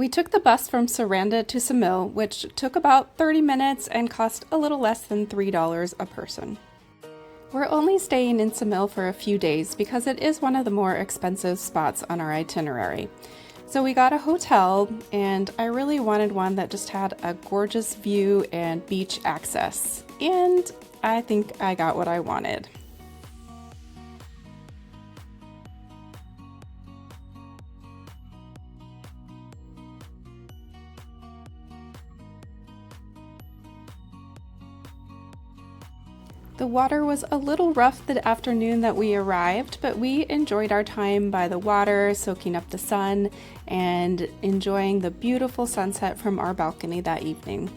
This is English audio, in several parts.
We took the bus from Saranda to Ksamil, which took about 30 minutes and cost a little less than $3 a person. We're only staying in Ksamil for a few days because it is one of the more expensive spots on our itinerary. So we got a hotel, and I really wanted one that just had a gorgeous view and beach access. And I think I got what I wanted. The water was a little rough the afternoon that we arrived, but we enjoyed our time by the water, soaking up the sun, and enjoying the beautiful sunset from our balcony that evening.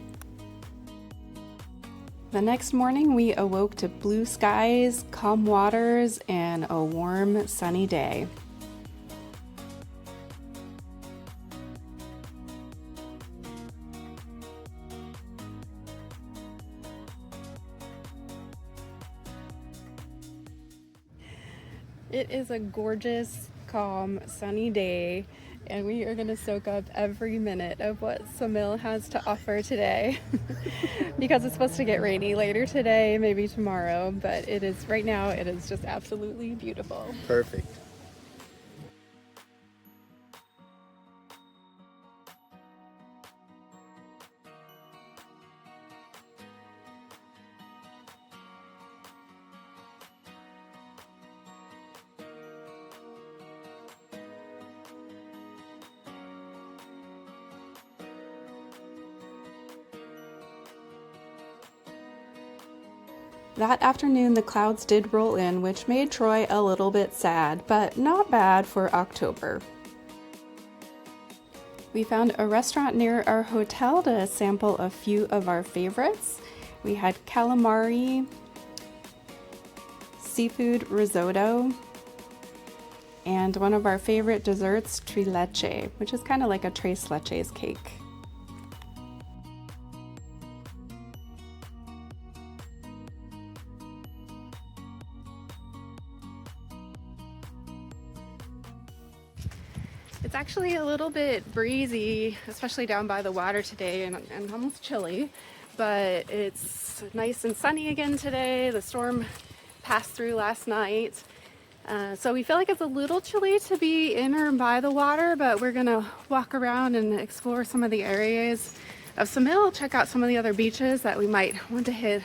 The next morning, we awoke to blue skies, calm waters, and a warm, sunny day. It is a gorgeous, calm, sunny day, and we are going to soak up every minute of what Ksamil has to offer today because it's supposed to get rainy later today, maybe tomorrow, but right now it is just absolutely beautiful. Perfect. That afternoon, the clouds did roll in, which made Troy a little bit sad, but not bad for October. We found a restaurant near our hotel to sample a few of our favorites. We had calamari, seafood risotto, and one of our favorite desserts, tres leche, which is kind of like a tres leches cake. It's actually a little bit breezy, especially down by the water today, and almost chilly, but it's nice and sunny again today. The storm passed through last night, so we feel like it's a little chilly to be in or by the water, but we're gonna walk around and explore some of the areas of Ksamil, check out some of the other beaches that we might want to hit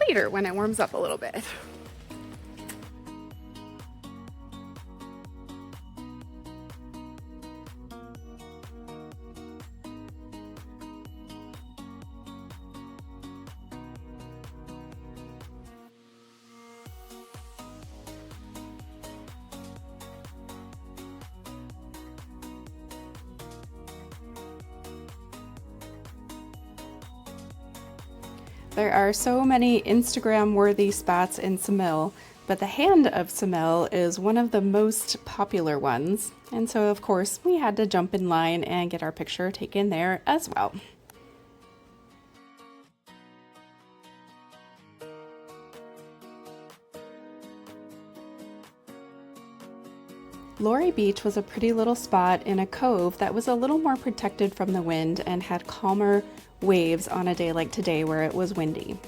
later when it warms up a little bit. There are so many Instagram-worthy spots in Ksamil, but the Hand of Ksamil is one of the most popular ones, and so of course we had to jump in line and get our picture taken there as well. Lori Beach was a pretty little spot in a cove that was a little more protected from the wind and had calmer waves on a day like today where it was windy.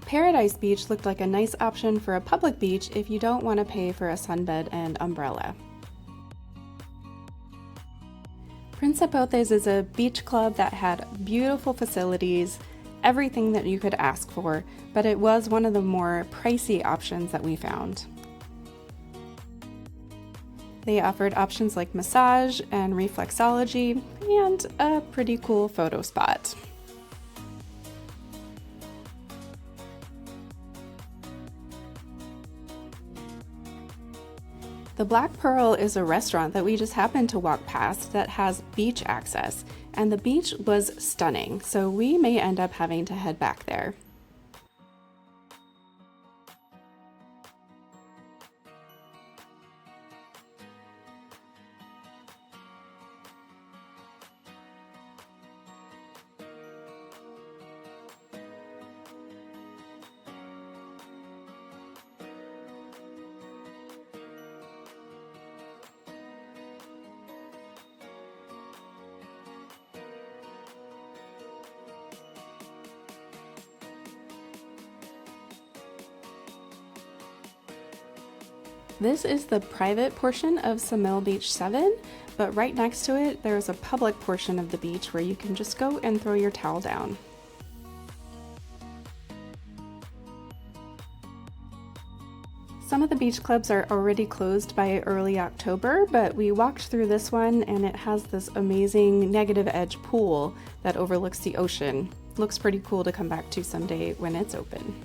Paradise Beach looked like a nice option for a public beach if you don't want to pay for a sunbed and umbrella. Principotes is a beach club that had beautiful facilities, everything that you could ask for, but it was one of the more pricey options that we found. They offered options like massage and reflexology and a pretty cool photo spot. The Black Pearl is a restaurant that we just happened to walk past that has beach access, and the beach was stunning, so we may end up having to head back there. This is the private portion of Ksamil Beach 7, but right next to it there's a public portion of the beach where you can just go and throw your towel down. Some of the beach clubs are already closed by early October, but we walked through this one and it has this amazing negative edge pool that overlooks the ocean. Looks pretty cool to come back to someday when it's open.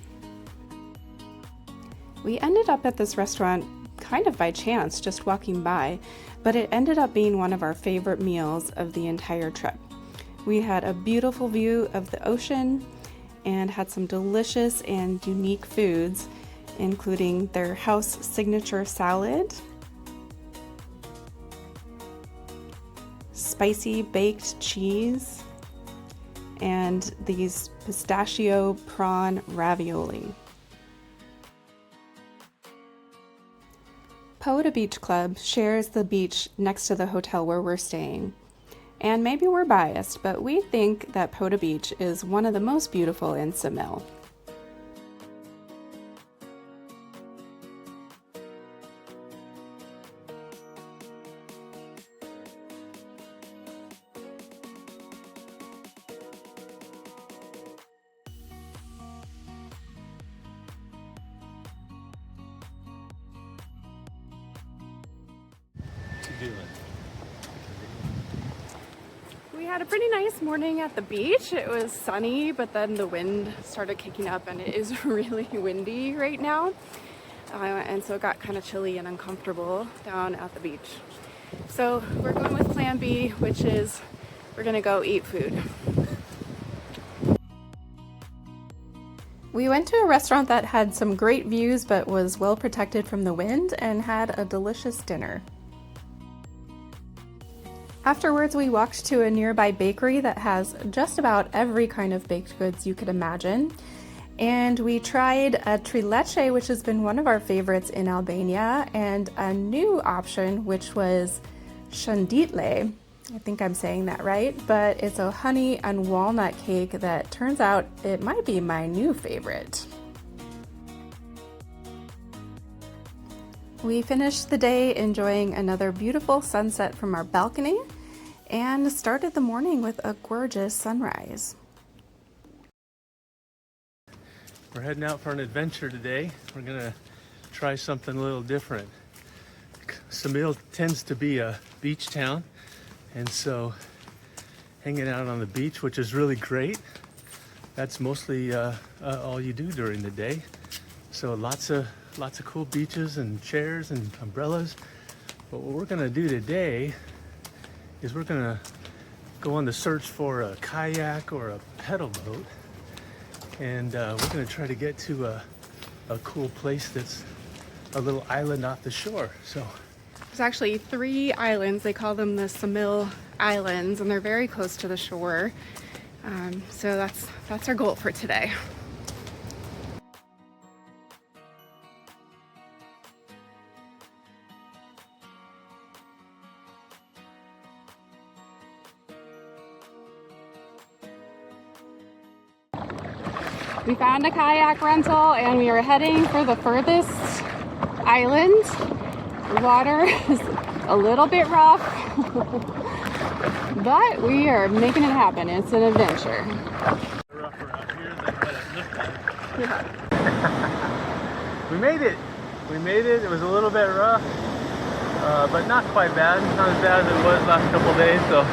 We ended up at this restaurant kind of by chance, just walking by, but it ended up being one of our favorite meals of the entire trip. We had a beautiful view of the ocean and had some delicious and unique foods, including their house signature salad, spicy baked cheese, and these pistachio prawn ravioli. Pagoda Beach Club shares the beach next to the hotel where we're staying. And maybe we're biased, but we think that Pagoda Beach is one of the most beautiful in Ksamil. We had a pretty nice morning at the beach. It was sunny, but then the wind started kicking up and it is really windy right now. And so it got kind of chilly and uncomfortable down at the beach. So we're going with plan B, which is we're gonna go eat food. We went to a restaurant that had some great views but was well protected from the wind and had a delicious dinner. Afterwards, we walked to a nearby bakery that has just about every kind of baked goods you could imagine. And we tried a trileche, which has been one of our favorites in Albania, and a new option, which was shanditle. I think I'm saying that right, but it's a honey and walnut cake that turns out it might be my new favorite. We finished the day enjoying another beautiful sunset from our balcony and started the morning with a gorgeous sunrise. We're heading out for an adventure today. We're gonna try something a little different. Ksamil tends to be a beach town, and so hanging out on the beach, which is really great. That's mostly all you do during the day. So lots of cool beaches and chairs and umbrellas. But what we're gonna do today is we're gonna go on the search for a kayak or a pedal boat, and we're gonna try to get to a cool place that's a little island off the shore. So there's actually 3 islands. They call them the Ksamil Islands, and they're very close to the shore. So that's our goal for today. We found a kayak rental and we are heading for the furthest island. The water is a little bit rough, but we are making it happen. It's an adventure. rougher out here than what it looked like. Yeah. We made it. We made it. It was a little bit rough, but not quite bad. Not as bad as it was last couple days. So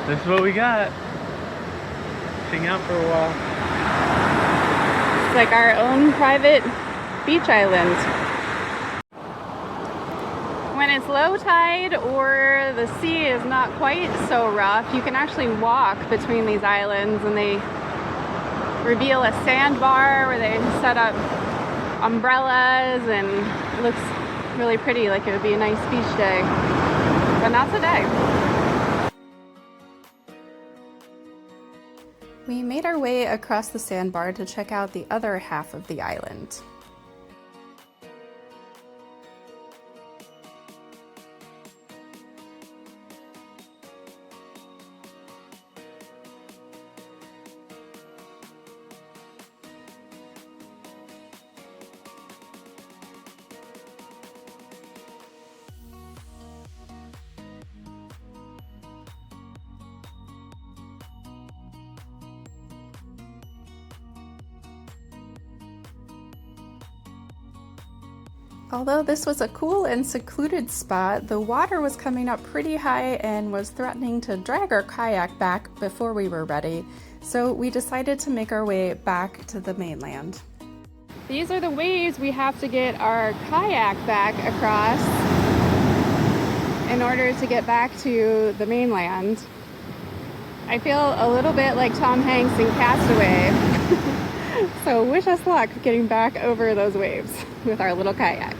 this is what we got. Hang out for a while. It's like our own private beach island. When it's low tide or the sea is not quite so rough, you can actually walk between these islands, and they reveal a sandbar where they set up umbrellas, and it looks really pretty, like it would be a nice beach day, but not today. We made our way across the sandbar to check out the other half of the island. Although this was a cool and secluded spot, the water was coming up pretty high and was threatening to drag our kayak back before we were ready, so we decided to make our way back to the mainland. These are the waves we have to get our kayak back across in order to get back to the mainland. I feel a little bit like Tom Hanks in Castaway. So wish us luck getting back over those waves with our little kayak.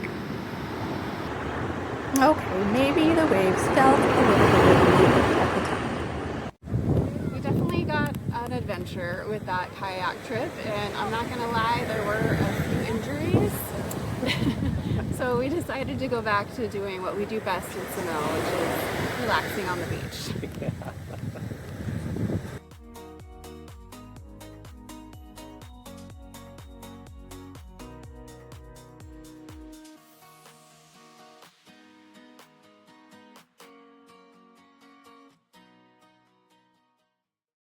Okay, maybe the waves felt a little bit at the time. We definitely got an adventure with that kayak trip, and I'm not gonna lie, there were a few injuries. So we decided to go back to doing what we do best in Ksamil, which is relaxing on the beach.